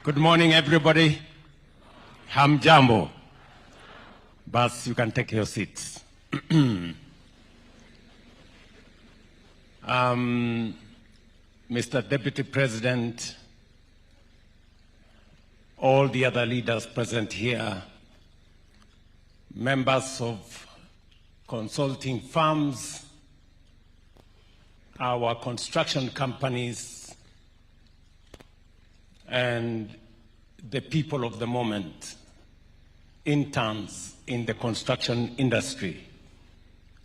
Good morning, everybody. Hamjambo. Bas, you can take your seats. Mr. Deputy President, all the other leaders present here, members of consulting firms, our construction companies, and the people of the moment, interns in the construction industry.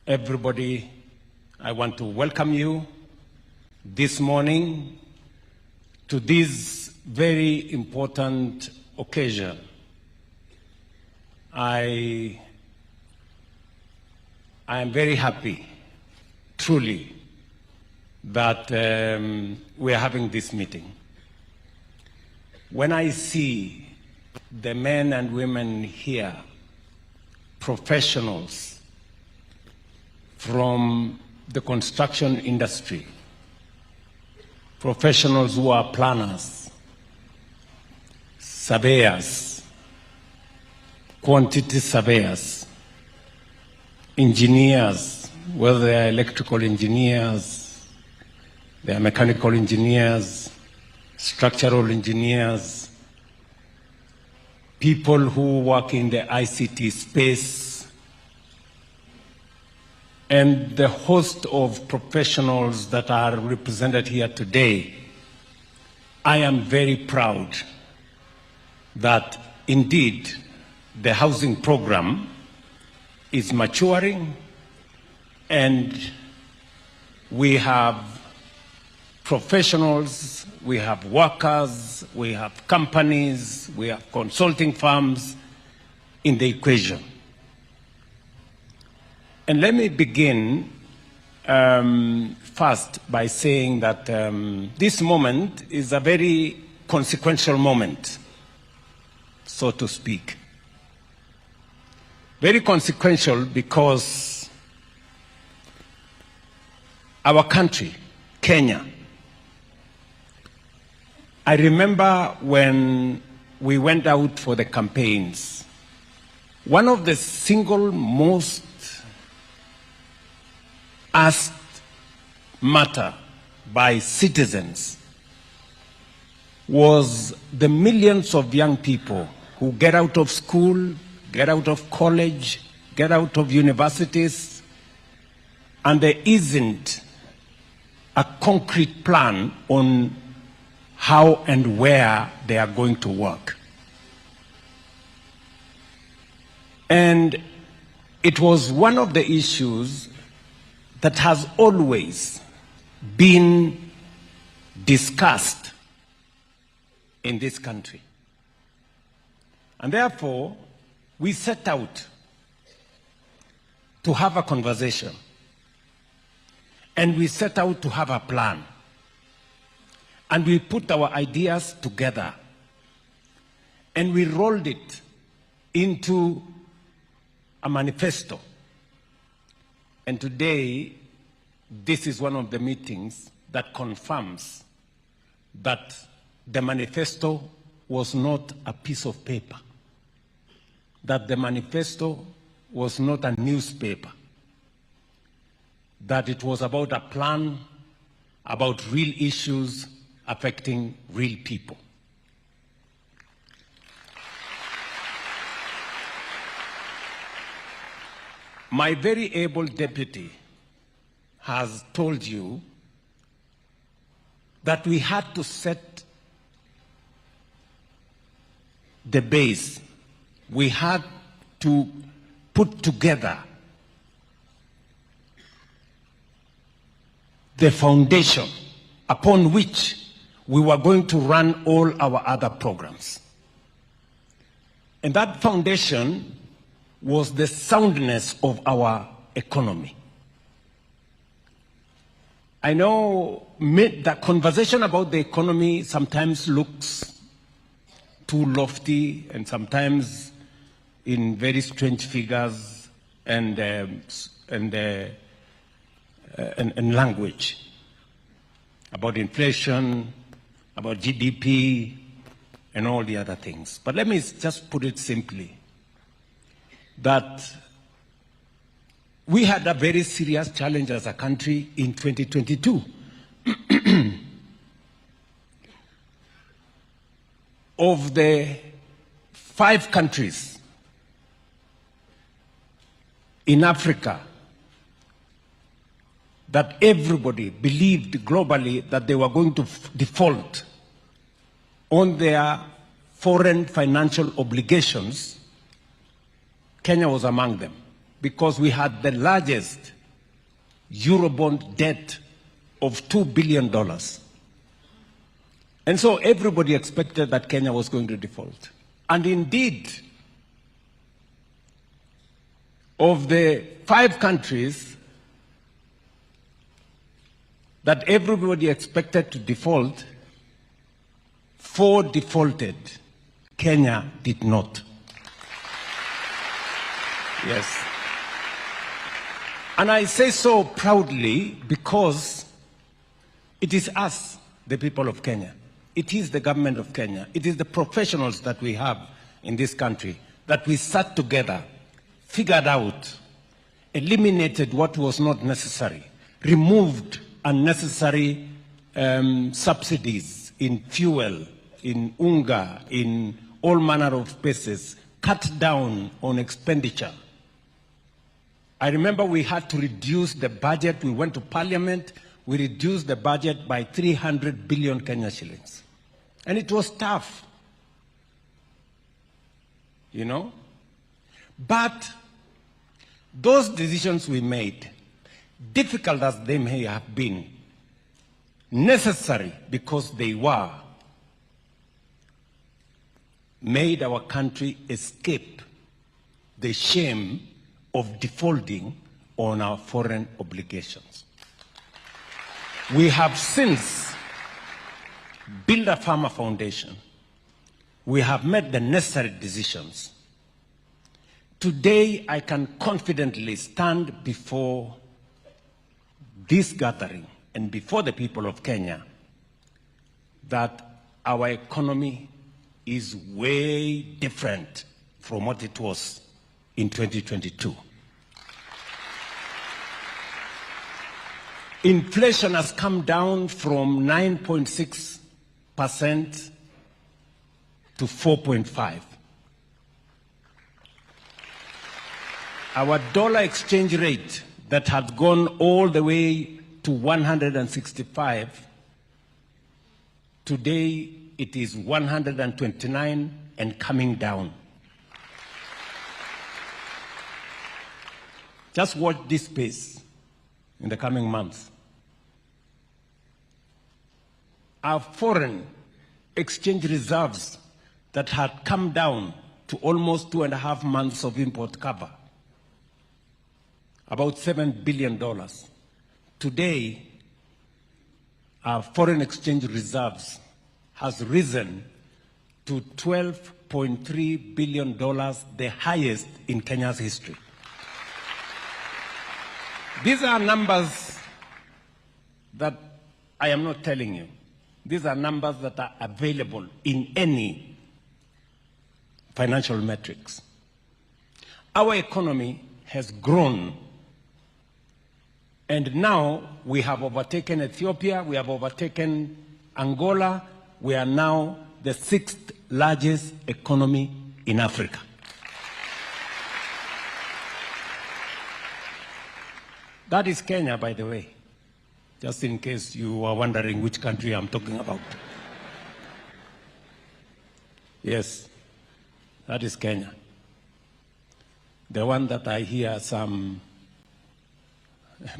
Everybody, I want to welcome you this morning to this very important occasion. I am very happy, truly, that we are having this meeting. When I see the men and women here, professionals from the construction industry, professionals who are planners, surveyors, quantity surveyors, engineers, whether they are electrical engineers, they are mechanical engineers, structural engineers, people who work in the ICT space, and the host of professionals that are represented here today. I am very proud that indeed the housing program is maturing, and we have professionals, we have workers, we have companies, we have consulting firms in the equation. And let me begin first by saying that this moment is a very consequential moment, so to speak. Very consequential because our country, Kenya, I remember when we went out for the campaigns, one of the single most asked matter by citizens was the millions of young people who get out of school, get out of college, get out of universities, and there isn't a concrete plan on how and where they are going to work. And it was one of the issues that has always been discussed in this country. And therefore, we set out to have a conversation, and we set out to have a plan. And we put our ideas together, and we rolled it into a manifesto. And today, this is one of the meetings that confirms that the manifesto was not a piece of paper, that the manifesto was not a newspaper, that it was about a plan, about real issues affecting real people. My very able deputy has told you that we had to set the base. We had to put together the foundation upon which we were going to run all our other programs. And that foundation was the soundness of our economy. I know the conversation about the economy sometimes looks too lofty and sometimes in very strange figures and language about inflation, about GDP, and all the other things. But let me just put it simply, that we had a very serious challenge as a country in 2022. Of the 5 countries in Africa that everybody believed globally that they were going to default on their foreign financial obligations, Kenya was among them, because we had the largest Eurobond debt of $2 billion. And so everybody expected that Kenya was going to default. And indeed, of the 5 countries that everybody expected to default, 4 defaulted. Kenya did not. Yes. And I say so proudly because it is us, the people of Kenya. It is the government of Kenya. It is the professionals that we have in this country that we sat together, figured out, eliminated what was not necessary, removed unnecessary subsidies in fuel, in unga, in all manner of places, cut down on expenditure. I remember we had to reduce the budget. We went to parliament. We reduced the budget by 300 billion Kenya shillings. And it was tough, you know. But those decisions we made, difficult as they may have been, necessary because they were, made our country escape the shame of defaulting on our foreign obligations. We have since built a firmer foundation. We have made the necessary decisions. Today, I can confidently stand before this gathering and before the people of Kenya that our economy is way different from what it was in 2022. Inflation has come down from 9.6% to 4.5%. Our dollar exchange rate that had gone all the way to 165, today it is 129 and coming down. Just watch this space in the coming months. Our foreign exchange reserves that had come down to almost 2.5 months of import cover, about $7 billion. Today, our foreign exchange reserves has risen to $12.3 billion, the highest in Kenya's history. These are numbers that I am not telling you. These are numbers that are available in any financial metrics. Our economy has grown, and now we have overtaken Ethiopia, we have overtaken Angola. We are now the 6th largest economy in Africa. That is Kenya, by the way, just in case you are wondering which country I'm talking about. Yes, that is Kenya. The one that I hear some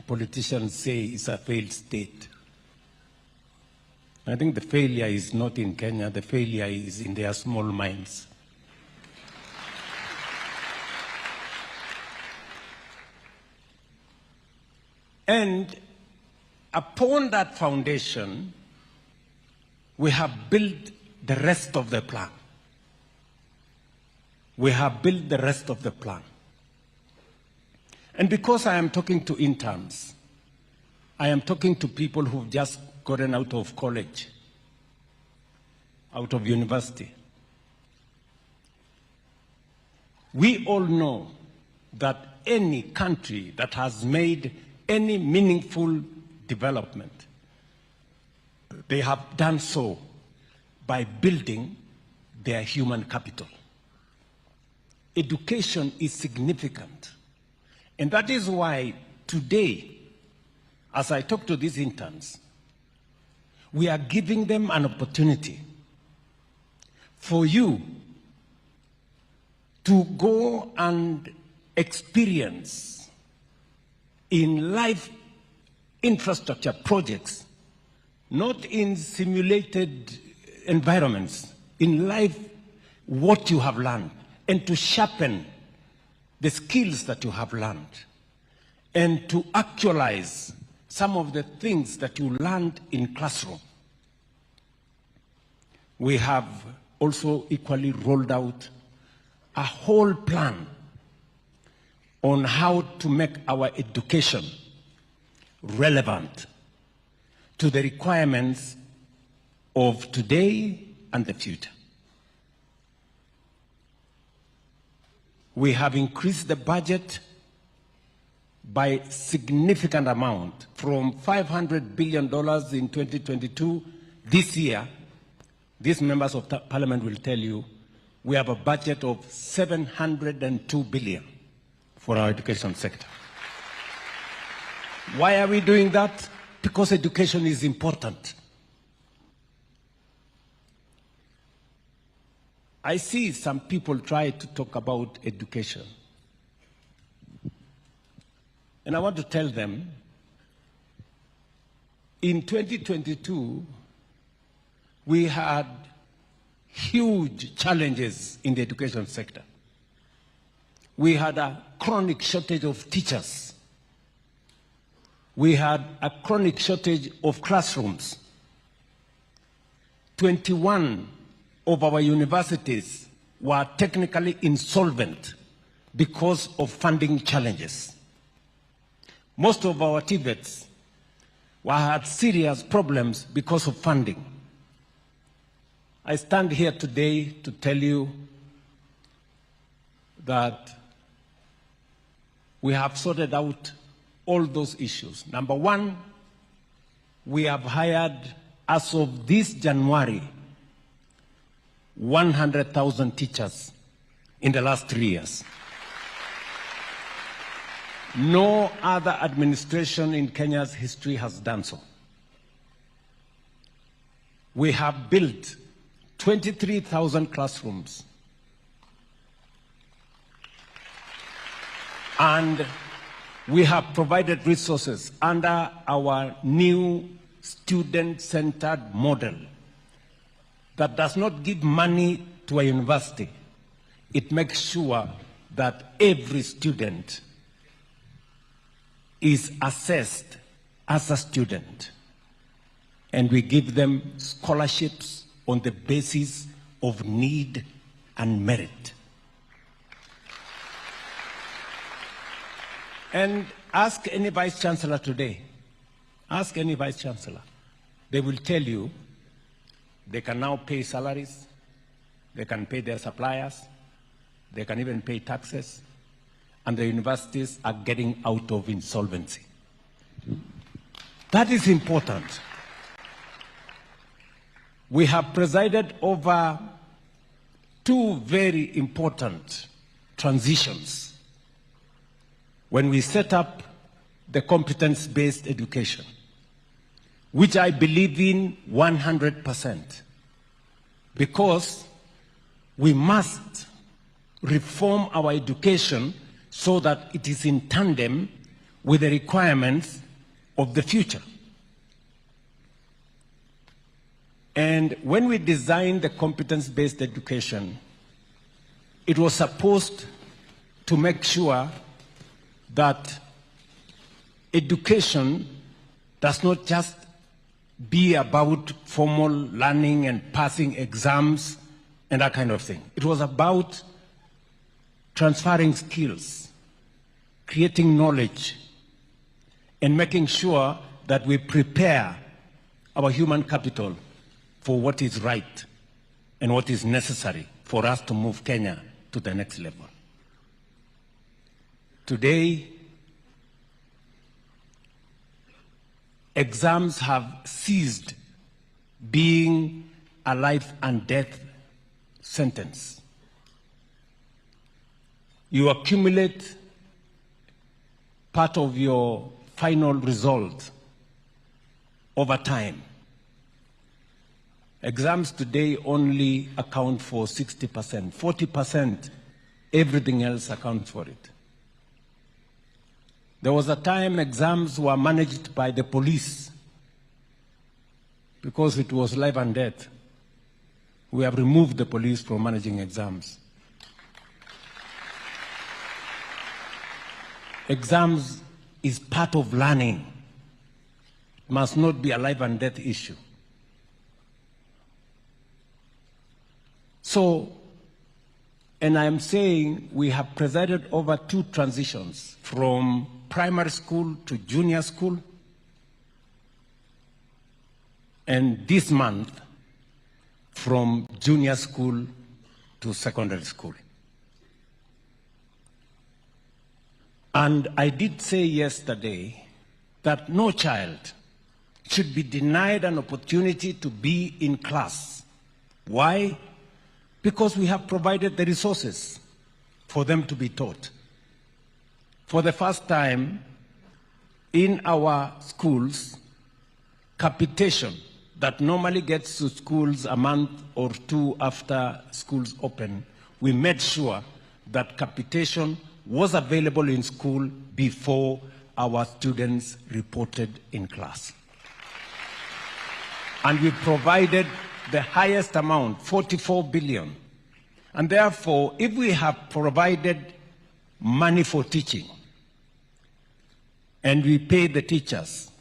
politicians say is a failed state. I think the failure is not in Kenya, the failure is in their small minds. And upon that foundation, we have built the rest of the plan. We have built the rest of the plan. And because I am talking to interns, I am talking to people who've just gotten out of college, out of university. We all know that any country that has made any meaningful development, they have done so by building their human capital. Education is significant. And that is why today, as I talk to these interns, we are giving them an opportunity for you to go and experience in live infrastructure projects, not in simulated environments, in life what you have learned, and to sharpen the skills that you have learned, and to actualize some of the things that you learned in classroom. We have also equally rolled out a whole plan on how to make our education relevant to the requirements of today and the future. We have increased the budget by significant amount from $500 billion in 2022. This year, these members of parliament will tell you, we have a budget of $702 billion for our education sector. Why are we doing that? Because education is important. I see some people try to talk about education. And I want to tell them, in 2022, we had huge challenges in the education sector. We had a chronic shortage of teachers. We had a chronic shortage of classrooms. 21 of our universities were technically insolvent because of funding challenges. Most of our TVETs had serious problems because of funding. I stand here today to tell you that we have sorted out all those issues. Number one, we have hired, as of this January, 100,000 teachers in the last 3 years. No other administration in Kenya's history has done so. We have built 23,000 classrooms. And we have provided resources under our new student-centered model that does not give money to a university. It makes sure that every student is assessed as a student. And we give them scholarships on the basis of need and merit. And ask any vice chancellor today, ask any vice chancellor. They will tell you they can now pay salaries, they can pay their suppliers, they can even pay taxes, and the universities are getting out of insolvency. That is important. We have presided over two very important transitions when we set up the competence-based education, which I believe in 100%, because we must reform our education so that it is in tandem with the requirements of the future. And when we designed the competence-based education, it was supposed to make sure that education does not just be about formal learning and passing exams and that kind of thing. It was about transferring skills, creating knowledge, and making sure that we prepare our human capital for what is right and what is necessary for us to move Kenya to the next level. Today, exams have ceased being a life and death sentence. You accumulate part of your final result over time. Exams today only account for 60%. 40%, everything else accounts for it. There was a time exams were managed by the police because it was life and death. We have removed the police from managing exams. Exams is part of learning. It must not be a life and death issue. So, and I'm saying we have presided over 2 transitions from primary school to junior school. And this month, from junior school to secondary school. And I did say yesterday that no child should be denied an opportunity to be in class. Why? Because we have provided the resources for them to be taught. For the first time in our schools, capitation that normally gets to schools a month or 2 after schools open, we made sure that capitation was available in school before our students reported in class. And we provided the highest amount, 44 billion. And therefore, if we have provided money for teaching, and we pay the teachers,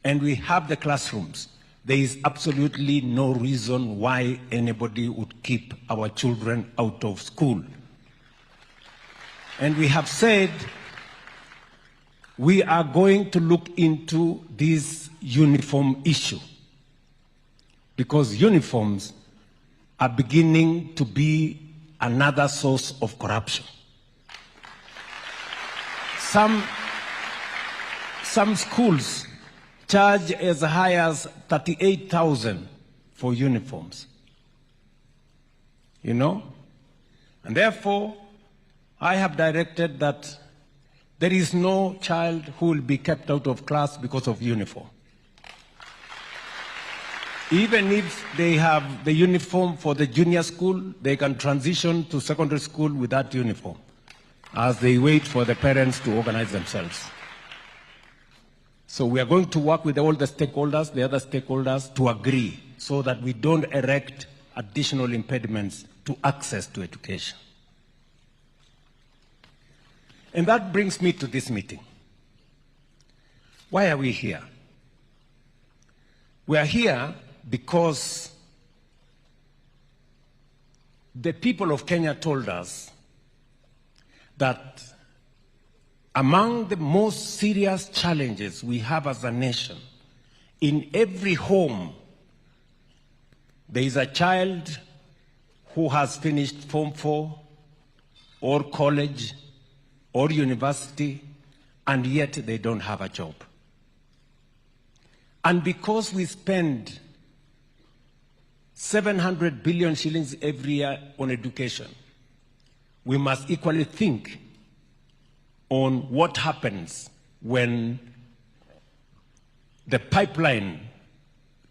and we have the classrooms, there is absolutely no reason why anybody would keep our children out of school. And we have said we are going to look into this uniform issue, because uniforms are beginning to be another source of corruption. Some schools charge as high as 38,000 for uniforms. You know? And therefore, I have directed that there is no child who will be kept out of class because of uniform. Even if they have the uniform for the junior school, they can transition to secondary school with that uniform as they wait for the parents to organize themselves. So we are going to work with all the stakeholders, the other stakeholders, to agree so that we don't erect additional impediments to access to education. And that brings me to this meeting. Why are we here? We are here because the people of Kenya told us that among the most serious challenges we have as a nation, in every home, there is a child who has finished Form 4 or college or university, and yet they don't have a job. And because we spend 700 billion shillings every year on education, we must equally think on what happens when the pipeline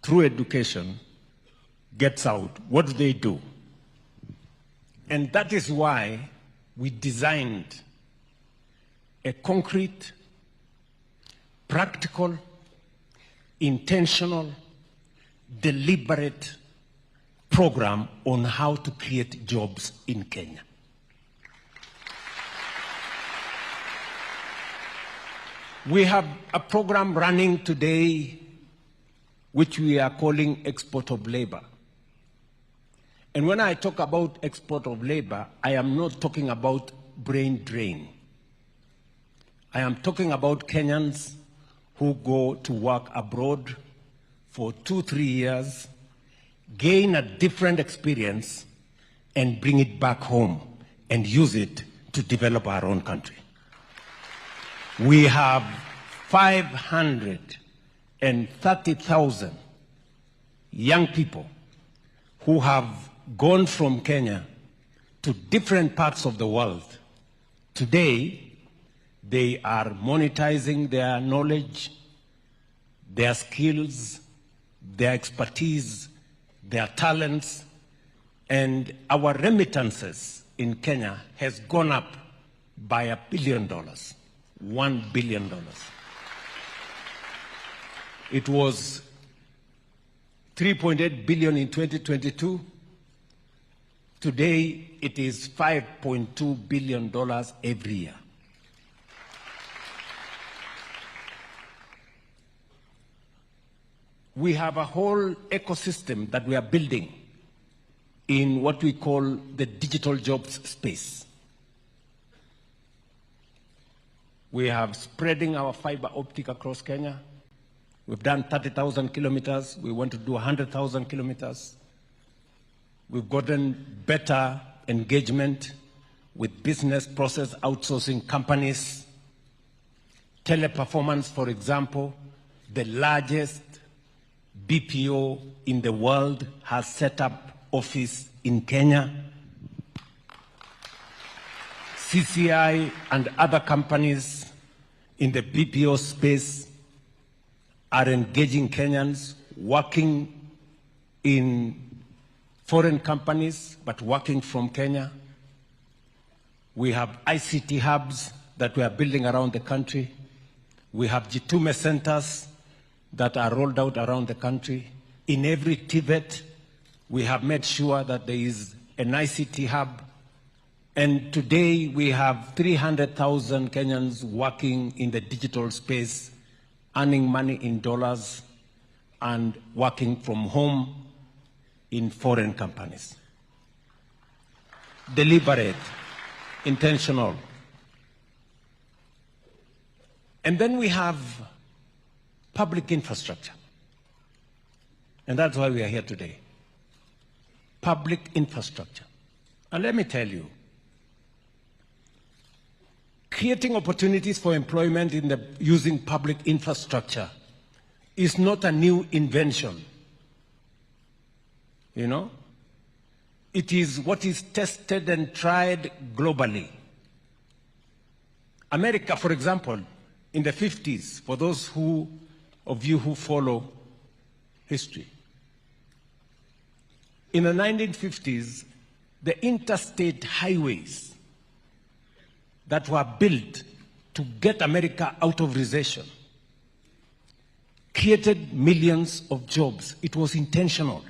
through education gets out. What do they do? And that is why we designed a concrete, practical, intentional, deliberate program on how to create jobs in Kenya. We have a program running today which we are calling export of labor. And when I talk about export of labor, I am not talking about brain drain. I am talking about Kenyans who go to work abroad for 2-3 years, gain a different experience, and bring it back home and use it to develop our own country. We have 530,000 young people who have gone from Kenya to different parts of the world. Today, they are monetizing their knowledge, their skills, their expertise, their talents, and our remittances in Kenya has gone up by $1 billion, $1 billion. It was 3.8 billion in 2022. Today, it is $5.2 billion every year. We have a whole ecosystem that we are building in what we call the digital jobs space. We have spreading our fiber optic across Kenya. We've done 30,000 kilometers. We want to do 100,000 kilometers. We've gotten better engagement with business process outsourcing companies. Teleperformance, for example, the largest BPO in the world, has set up office in Kenya. CCI and other companies in the BPO space are engaging Kenyans, working in foreign companies, but working from Kenya. We have ICT hubs that we are building around the country. We have Jitume centers that are rolled out around the country. In every TVET, we have made sure that there is an ICT hub. And today, we have 300,000 Kenyans working in the digital space, earning money in dollars and working from home in foreign companies. Deliberate, intentional. And then we have public infrastructure. And that's why we are here today. Public infrastructure. And let me tell you, creating opportunities for employment using public infrastructure is not a new invention. You know? It is what is tested and tried globally. America, for example, in the 50s, for those of you who follow history, in the 1950s, the interstate highways that were built to get America out of recession created millions of jobs. It was intentional.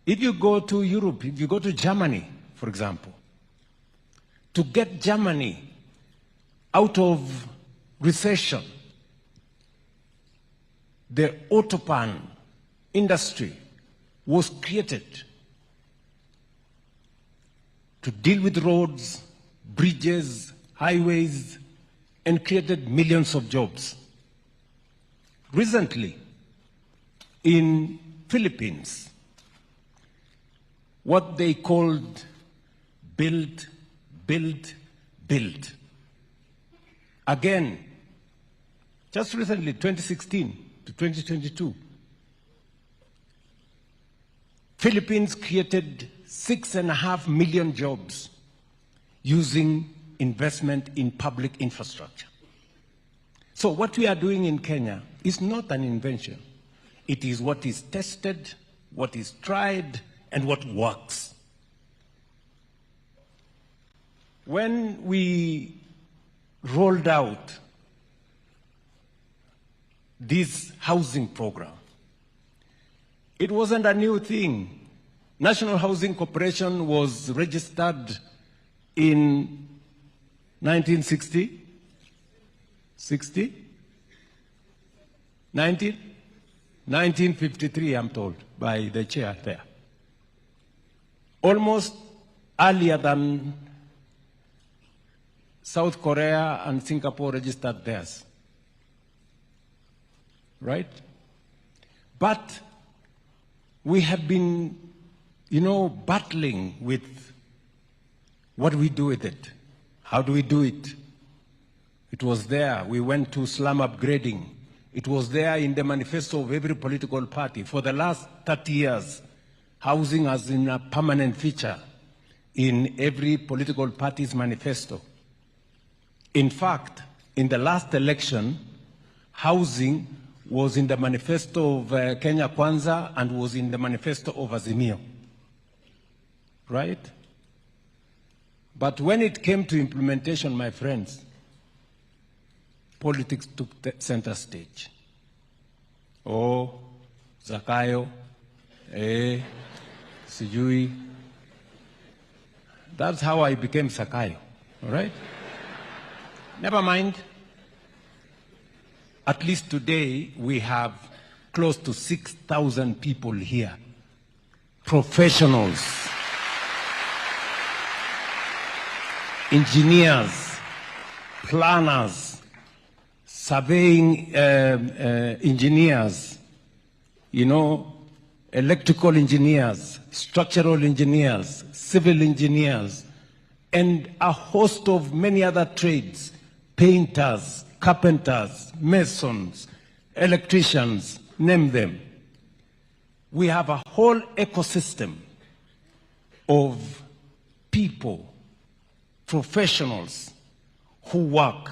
If you go to Europe, if you go to Germany, for example, to get Germany out of recession, the Autobahn industry was created to deal with roads, bridges, highways, and created millions of jobs. Recently, in Philippines, what they called build, build, build. Again, just recently, 2016 to 2022, Philippines created 6.5 million jobs using investment in public infrastructure. So what we are doing in Kenya is not an invention. It is what is tested, what is tried, and what works. When we rolled out this housing program, it wasn't a new thing. National Housing Corporation was registered in 1960, 1953, I'm told, by the chair there. Almost earlier than South Korea and Singapore registered theirs. Right? But we have been, battling with what do we do with it? How do we do it? It was there. We went to slum upgrading. It was there in the manifesto of every political party. For the last 30 years, housing has been a permanent feature in every political party's manifesto. In fact, in the last election, housing was in the manifesto of Kenya Kwanza and was in the manifesto of Azimio. Right? But when it came to implementation, my friends, politics took the center stage. Oh, Zakayo, Sijui. That's how I became Zakayo, all right? Never mind. At least today, we have close to 6,000 people here, professionals, engineers, planners, surveying engineers, electrical engineers, structural engineers, civil engineers, and a host of many other trades, painters, carpenters, masons, electricians, name them. We have a whole ecosystem of people, professionals who work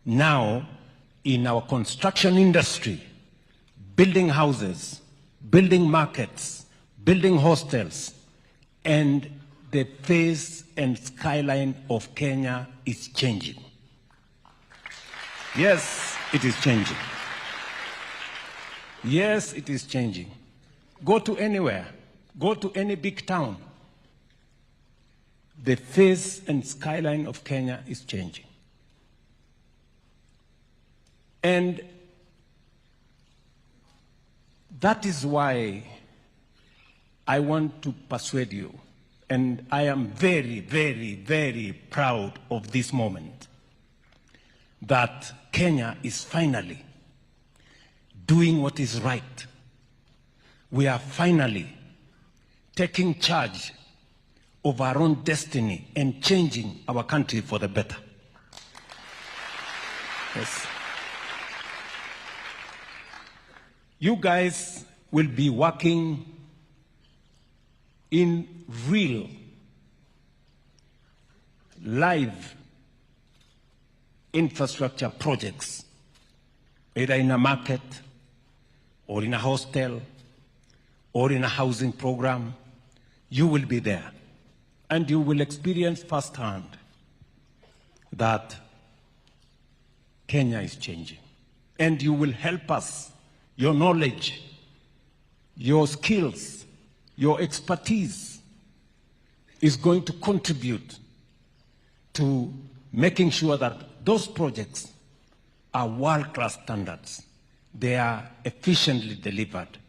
now in our construction industry, building houses, building markets, building hostels, and the face and skyline of Kenya is changing. Yes, it is changing. Yes, it is changing. Go to anywhere. Go to any big town. The face and skyline of Kenya is changing. And that is why I want to persuade you, and I am very, very, very proud of this moment, that Kenya is finally doing what is right. We are finally taking charge of our own destiny and changing our country for the better. Yes. You guys will be working in real, live infrastructure projects, either in a market or in a hostel or in a housing program. You will be there and you will experience firsthand that Kenya is changing. And you will help us. Your knowledge, your skills, your expertise is going to contribute to making sure that those projects are world-class standards. They are efficiently delivered.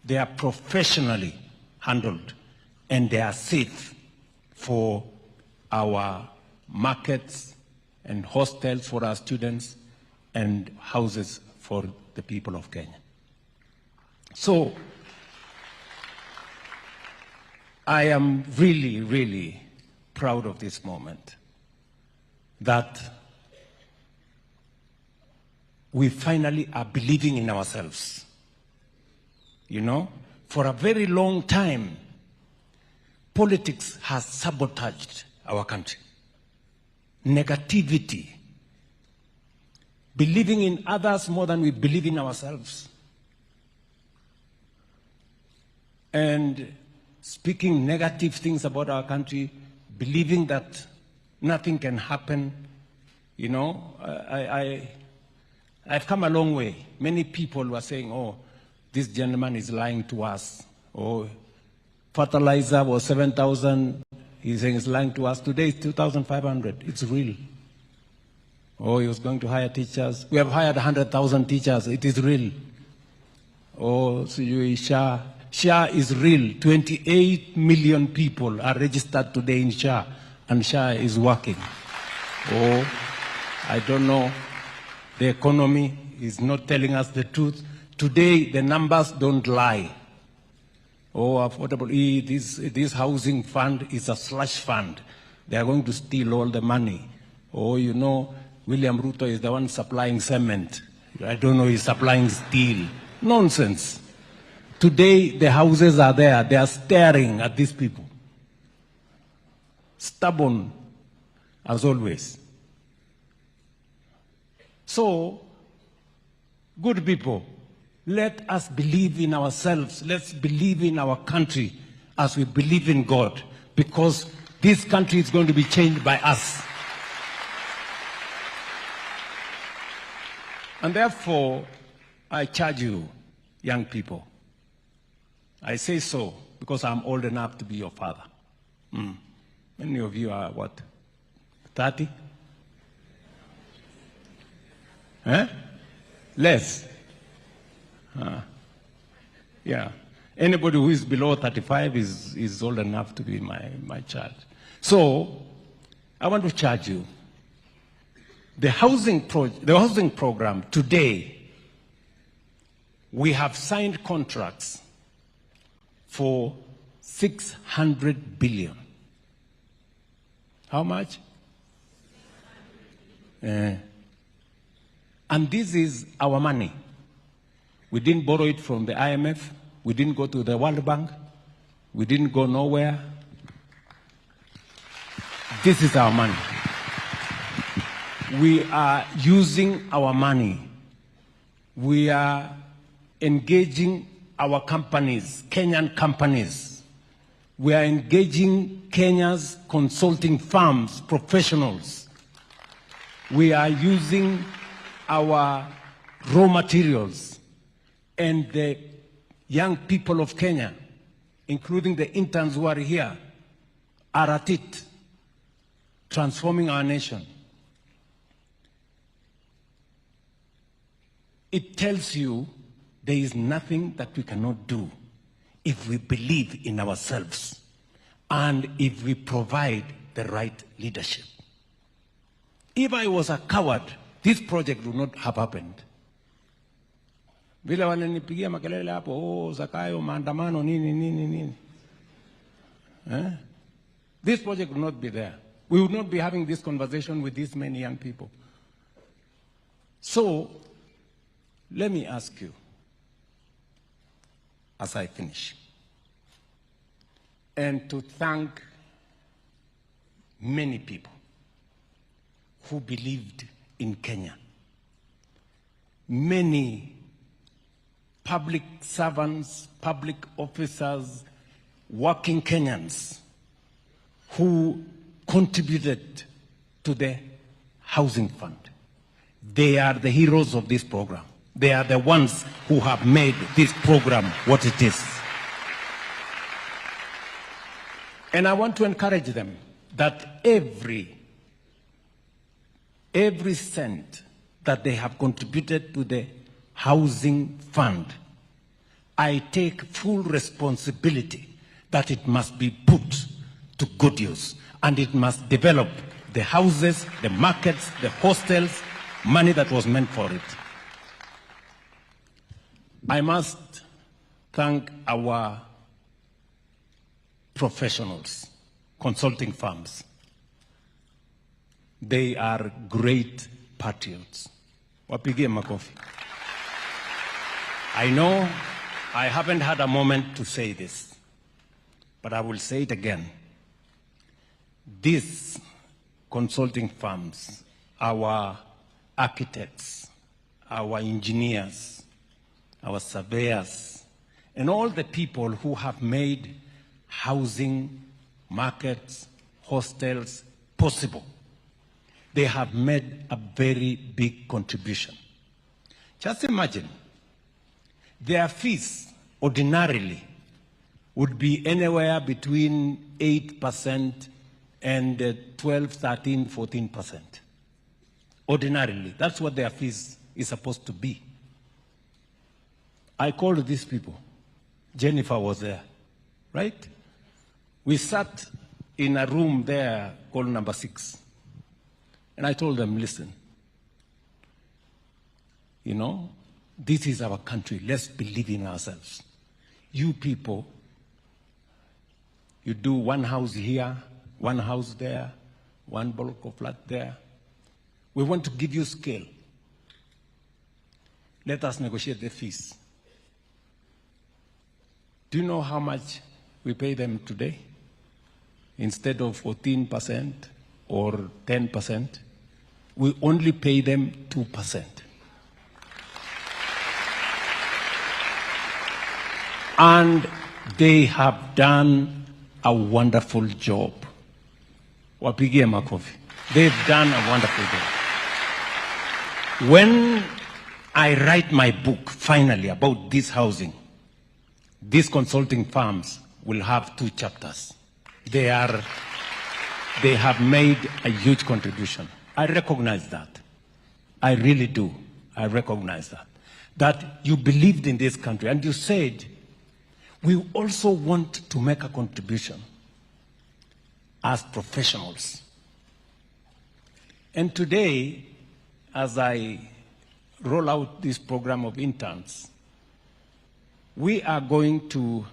They are professionally handled. And they are safe for our markets and hostels for our students and houses for the people of Kenya. So, I am really, really proud of this moment, that we finally are believing in ourselves. For a very long time, politics has sabotaged our country. Negativity, believing in others more than we believe in ourselves. And speaking negative things about our country, believing that nothing can happen. I've come a long way. Many people were saying, oh, this gentleman is lying to us. Oh, fertilizer was 7,000. He's saying he's lying to us. Today it's 2,500. It's real. Oh, he was going to hire teachers. We have hired 100,000 teachers. It is real. Oh, so SHA is real. 28 million people are registered today in SHA, and SHA is working. Oh, I don't know. The economy is not telling us the truth. Today, the numbers don't lie. Oh, affordable, this housing fund is a slush fund. They are going to steal all the money. Oh, William Ruto is the one supplying cement. I don't know, he's supplying steel. Nonsense. Today, the houses are there. They are staring at these people. Stubborn, as always. So, good people, let us believe in ourselves. Let's believe in our country as we believe in God, because this country is going to be changed by us. And therefore, I charge you, young people. I say so because I'm old enough to be your father. Many of you are what? 30? Less? Yeah. Anybody who is below 35 is old enough to be my child. So, I want to charge you. The housing program today, we have signed contracts for 600 billion. How much? And this is our money. We didn't borrow it from the IMF. We didn't go to the World Bank. We didn't go nowhere. This is our money. We are using our money. We are engaging our companies, Kenyan companies. We are engaging Kenya's consulting firms, professionals. We are using our raw materials, and the young people of Kenya, including the interns who are here, are at it, transforming our nation. It tells you there is nothing that we cannot do if we believe in ourselves and if we provide the right leadership. If I was a coward, this project would not have happened. Vile wananipigia makelele hapo, oh, Zakayo, maandamano, nini. This project would not be there. We would not be having this conversation with these many young people. So, let me ask you, as I finish, and to thank many people who believed in Kenya. Many public servants, public officers, working Kenyans who contributed to the housing fund. They are the heroes of this program. They are the ones who have made this program what it is. And I want to encourage them that every cent that they have contributed to the housing fund, I take full responsibility that it must be put to good use, and it must develop the houses, the markets, the hostels, money that was meant for it. I must thank our professionals, consulting firms. They are great patriots. Wapigie makofi. I know I haven't had a moment to say this, but I will say it again. These consulting firms, our architects, our engineers, our surveyors, and all the people who have made housing, markets, hostels possible, they have made a very big contribution. Just imagine, their fees ordinarily would be anywhere between 8% and 12, 13, 14%. Ordinarily, that's what their fees is supposed to be. I called these people. Jennifer was there, right? We sat in a room there called number 6. And I told them, listen, you know, this is our country. Let's believe in ourselves. You people, you do one house here, one house there, one block of flat there. We want to give you scale. Let us negotiate the fees. Do you know how much we pay them today? Instead of 14% or 10%, we only pay them 2%. And they have done a wonderful job. Wapigie makofi. They've done a wonderful job. When I write my book, finally, about this housing, these consulting firms will have 2 chapters. They have made a huge contribution. I recognize that. I really do. I recognize that. That you believed in this country and you said, we also want to make a contribution as professionals. And today, as I roll out this program of interns, we are going to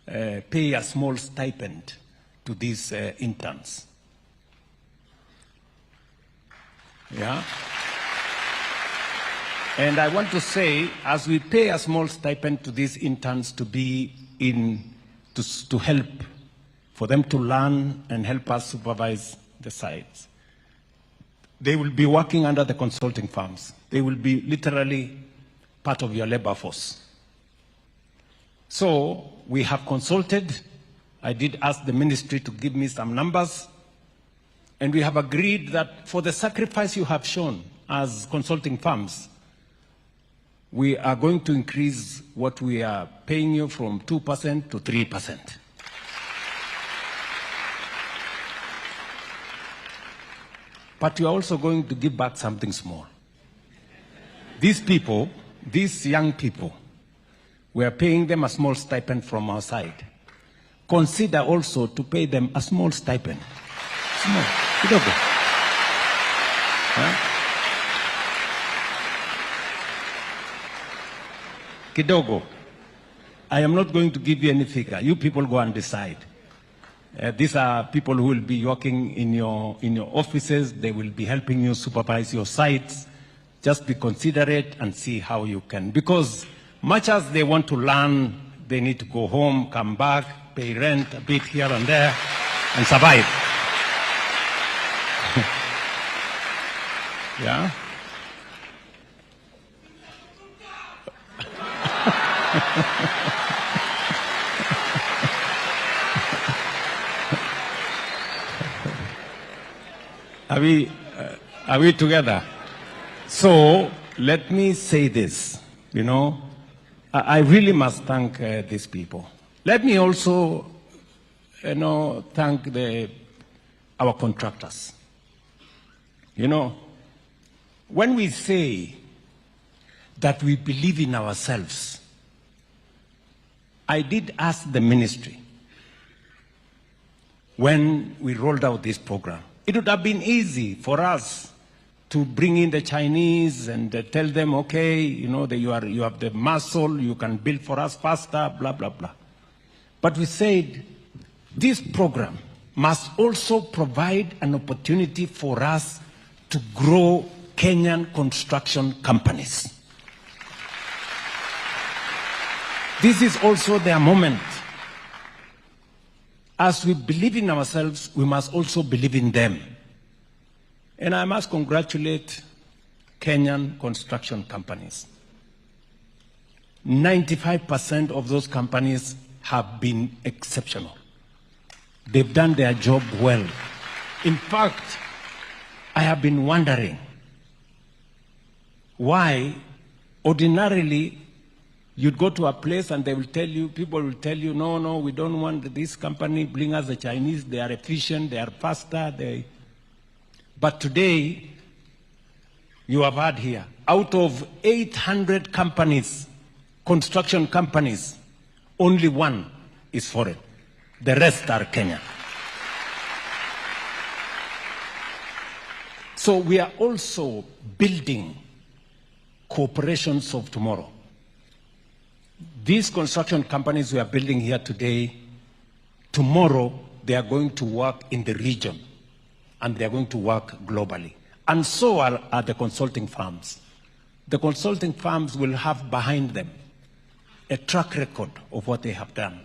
pay a small stipend to these interns. Yeah. And I want to say, as we pay a small stipend to these interns to be to help, for them to learn and help us supervise the sites, they will be working under the consulting firms. They will be literally part of your labor force. So we have consulted. I did ask the ministry to give me some numbers. And we have agreed that for the sacrifice you have shown as consulting firms, we are going to increase what we are paying you from 2% to 3%. But we are also going to give back something small. These people, these young people, we are paying them a small stipend from our side. Consider also to pay them a small stipend. Small. Kidogo. Huh? Kidogo. I am not going to give you any figure. You people go and decide. These are people who will be working in your offices. They will be helping you supervise your sites. Just be considerate and see how you can. Because much as they want to learn, they need to go home, come back, pay rent a bit here and there, and survive. Yeah? Are we together? So let me say this, you know, I really must thank these people. Let me also, thank our contractors. You know, when we say that we believe in ourselves, I did ask the ministry when we rolled out this program. It would have been easy for us to bring in the Chinese and tell them, okay, you know, you have the muscle, you can build for us faster, blah, blah, blah. But we said this program must also provide an opportunity for us to grow Kenyan construction companies. This is also their moment. As we believe in ourselves, we must also believe in them. And I must congratulate Kenyan construction companies. 95% of those companies have been exceptional. They've done their job well. In fact, I have been wondering why ordinarily you'd go to a place and they will tell you, people will tell you, no, we don't want this company, bring us the Chinese, they are efficient, they are faster. But today, you have heard here, out of 800 companies, construction companies, only one is foreign. The rest are Kenyan. So we are also building corporations of tomorrow. These construction companies we are building here today, tomorrow they are going to work in the region. and they're going to work globally. And so are the consulting firms. The consulting firms will have behind them a track record of what they have done.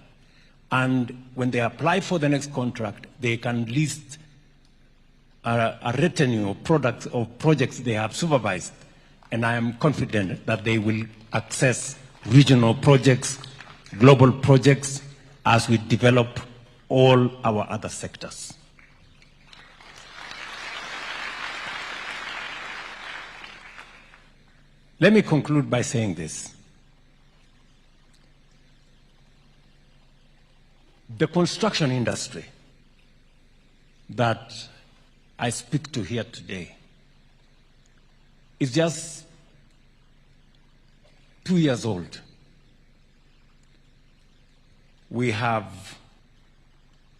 And when they apply for the next contract, they can list a retinue of products or projects they have supervised. And I am confident that they will access regional projects, global projects, as we develop all our other sectors. Let me conclude by saying this. The construction industry that I speak to here today is just 2 years old. We have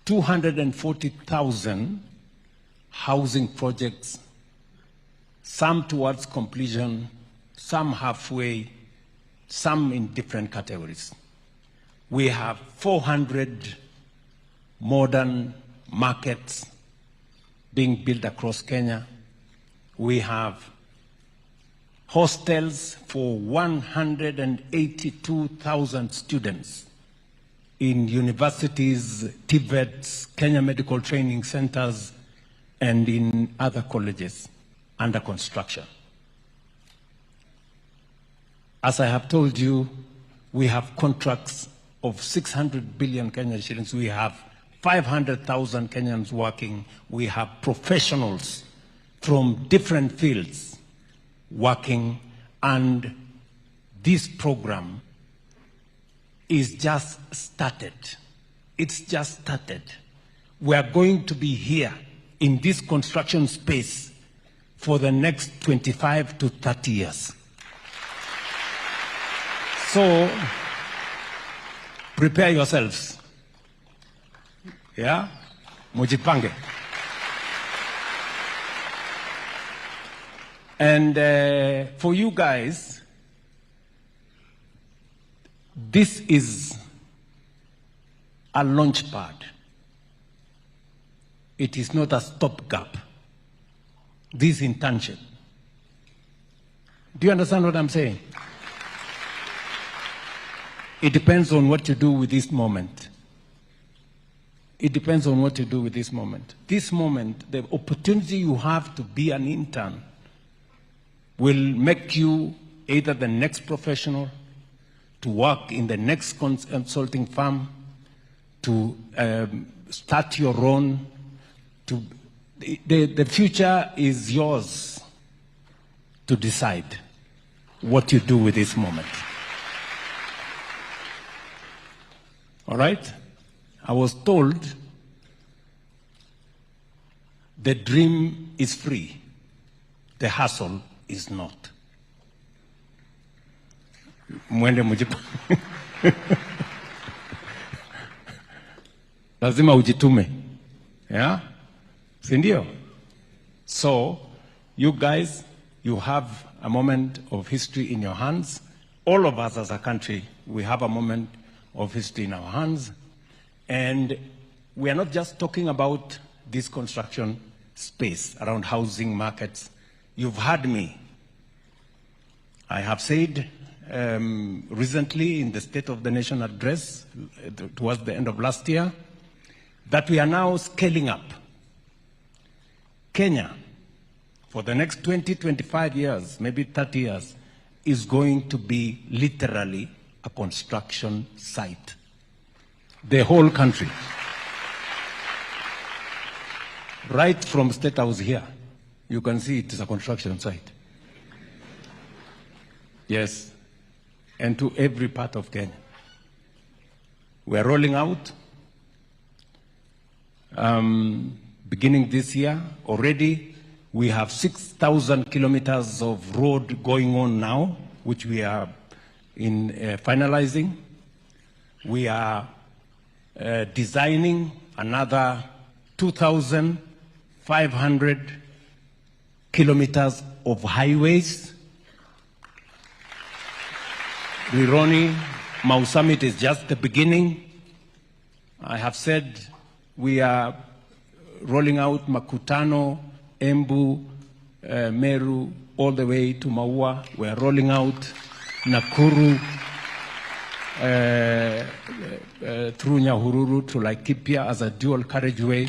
240,000 housing projects, some towards completion, some halfway, some in different categories. We have 400 modern markets being built across Kenya. We have hostels for 182,000 students in universities, TVETs, Kenya Medical Training Centers, and in other colleges under construction. As I have told you, we have contracts of 600 billion Kenyan shillings. We have 500,000 Kenyans working. We have professionals from different fields working, and this program is just started. It's just started. We are going to be here in this construction space for the next 25 to 30 years. So, prepare yourselves. Yeah? Mujipange. And for you guys, this is a launch pad. It is not a stopgap. This is internship. Do you understand what I'm saying? It depends on what you do with this moment. It depends on what you do with this moment. This moment, the opportunity you have to be an intern will make you either the next professional, to work in the next consulting firm, to start your own. The future is yours to decide what you do with this moment. All right? I was told the dream is free, the hustle is not. Mwende mujipa. Lazima ujitume. Yeah? Sindio? So, you guys, you have a moment of history in your hands. All of us as a country, we have a moment of history in our hands. And we are not just talking about this construction space around housing markets. You've heard me. I have said recently in the State of the Nation address towards the end of last year that we are now scaling up. Kenya, for the next 20, 25 years, maybe 30 years, is going to be literally a construction site. The whole country. Right from Statehouse here, you can see it is a construction site. Yes, and to every part of Kenya. We are rolling out, beginning this year, already we have 6,000 kilometers of road going on now, which we are in finalizing. We are designing another 2,500 kilometers of highways. Rironi, Mau Summit is just the beginning. I have said we are rolling out Makutano, Embu, Meru, all the way to Maua. We are rolling out Nakuru, through Nyahururu to Laikipia as a dual carriageway.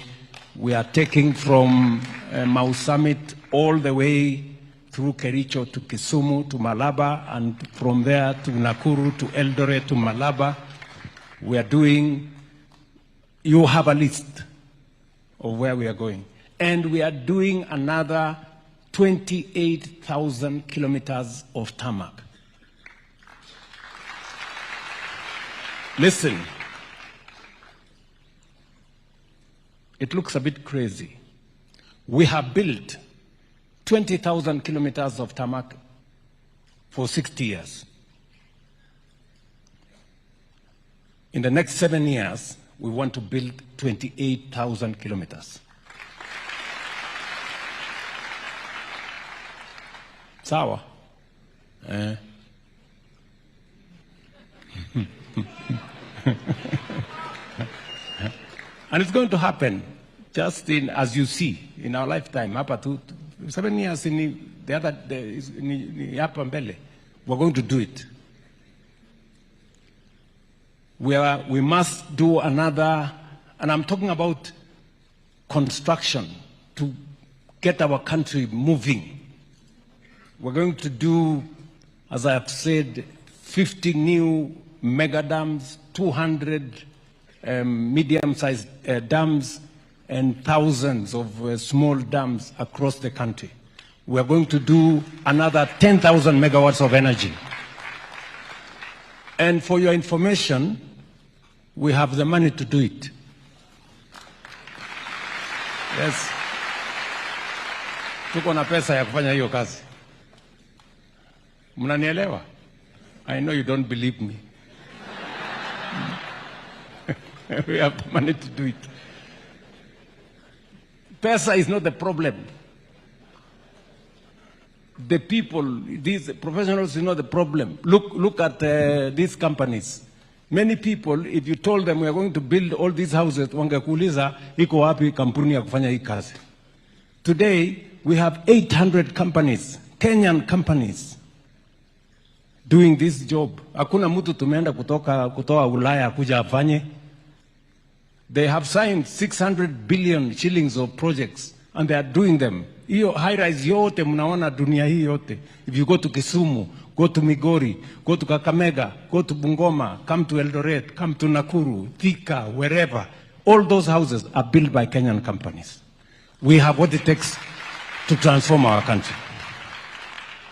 We are taking from Mau Summit all the way through Kericho to Kisumu to Malaba, and from there to Nakuru to Eldoret to Malaba. We are doing, you have a list of where we are going. And we are doing another 28,000 kilometers of tarmac. Listen, it looks a bit crazy. We have built 20,000 kilometers of tarmac for 60 years. In the next 7 years, we want to build 28,000 kilometers. Sawa? And it's going to happen just in, as you see, in our lifetime. Hapa 7 years in the other, hapa mbele, we're going to do it. We must do another, and I'm talking about construction to get our country moving. We're going to do, as I have said, 50 new mega dams, 200 medium-sized dams, and thousands of small dams across the country. We're going to do another 10,000 megawatts of energy. And for your information, we have the money to do it. Yes. Tuko na pesa ya kufanya hiyo kazi. Mnanielewa? I know you don't believe me. We have the money to do it. Pesa is not the problem. The people, these professionals, is not the problem. Look at these companies. Many people, if you told them we are going to build all these houses, wangekuuliza iko wapi kampuni ya kufanya hii kazi. Today, we have 800 companies, Kenyan companies, doing this job. Hakuna mtu tumeenda kutoa Ulaya kuja afanye. They have signed 600 billion shillings of projects, and they are doing them. Hiyo high-rise yote mnaona dunia hii yote. If you go to Kisumu, go to Migori, go to Kakamega, go to Bungoma, come to Eldoret, come to Nakuru, Thika, wherever. All those houses are built by Kenyan companies. We have what it takes to transform our country.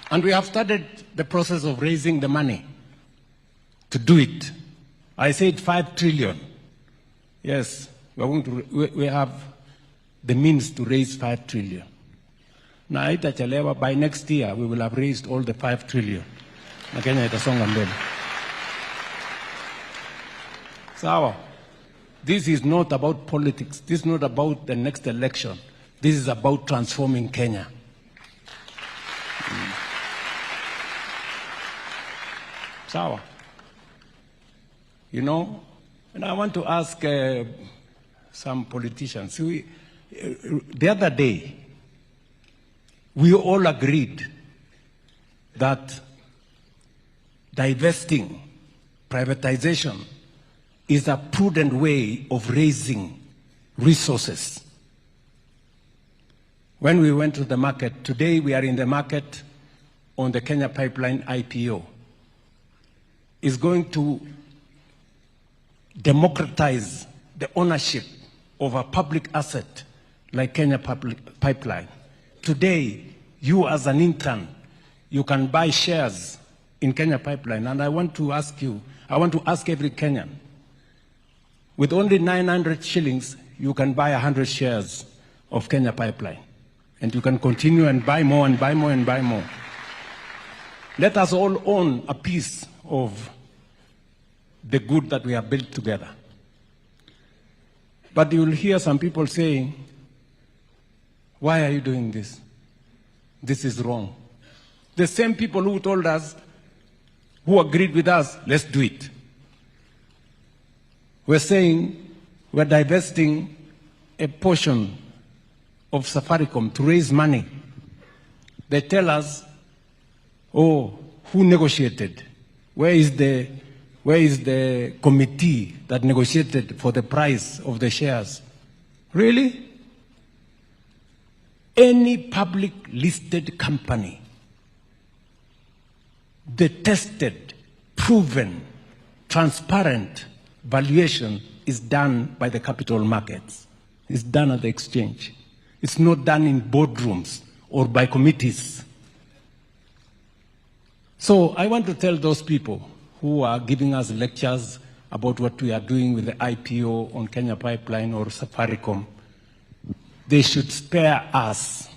And we have started the process of raising the money to do it. I said 5 trillion. Yes, we have the means to raise 5 trillion. Na haitachelewa, by next year we will have raised all the 5 trillion. Na Kenya itasonga mbele. Sawa. This is not about politics. This is not about the next election. This is about transforming Kenya. Sawa. You know, and I want to ask some politicians. The other day, we all agreed that divesting, privatization, is a prudent way of raising resources. When we went to the market, today we are in the market on the Kenya Pipeline IPO. Is going to democratize the ownership of a public asset like Kenya Pipeline. Today, you as an intern, you can buy shares in Kenya Pipeline. And I want to ask you, I want to ask every Kenyan, with only 900 shillings, you can buy 100 shares of Kenya Pipeline. And you can continue and buy more and buy more and buy more. Let us all own a piece of the good that we have built together. But you will hear some people saying, why are you doing this? This is wrong. The same people who told us, who agreed with us, let's do it. We're saying we're divesting a portion, of Safaricom to raise money. They tell us, oh, who negotiated? Where is the committee that negotiated for the price of the shares? Really? Any public listed company, the tested, proven, transparent valuation is done by the capital markets. It's done at the exchange. It's not done in boardrooms or by committees. So I want to tell those people who are giving us lectures about what we are doing with the IPO on Kenya Pipeline or Safaricom, they should spare us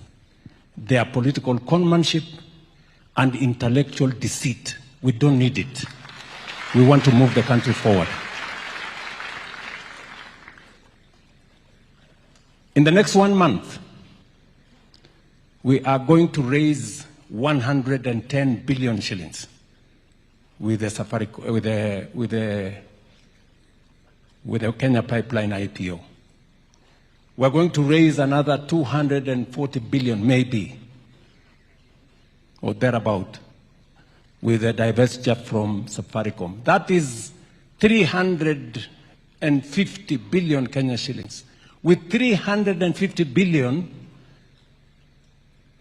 their political conmanship and intellectual deceit. We don't need it. We want to move the country forward. In the next 1 month, we are going to raise 110 billion shillings with the with the Kenya Pipeline IPO. We're going to raise another 240 billion, maybe, or thereabout, with the divestiture from Safaricom. That is 350 billion Kenya shillings. With 350 billion,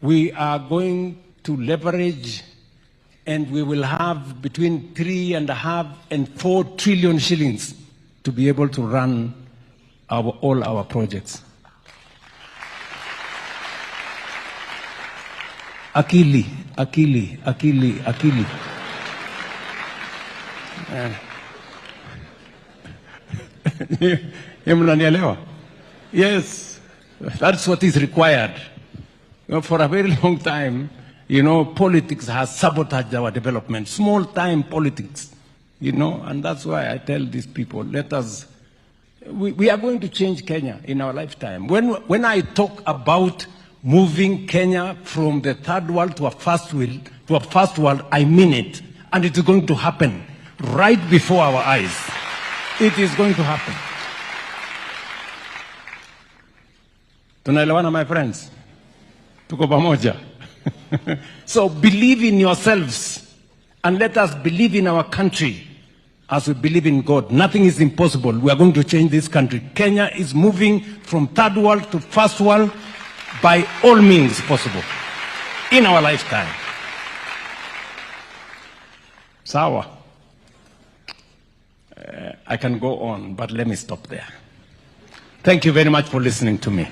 we are going to leverage, and we will have between 3.5 and 4 trillion shillings to be able to run all our projects. Akili. Yes, that's what is required. For a very long time, politics has sabotaged our development, small-time politics, and that's why I tell these people, we are going to change Kenya in our lifetime. When I talk about moving Kenya from the third world to a first world, I mean it, and it is going to happen right before our eyes. It is going to happen. Tunaelewana, my friends? Tuko pamoja. So believe in yourselves and let us believe in our country as we believe in God. Nothing is impossible. We are going to change this country. Kenya is moving from third world to first world by all means possible in our lifetime. Sawa. I can go on, but let me stop there. Thank you very much for listening to me.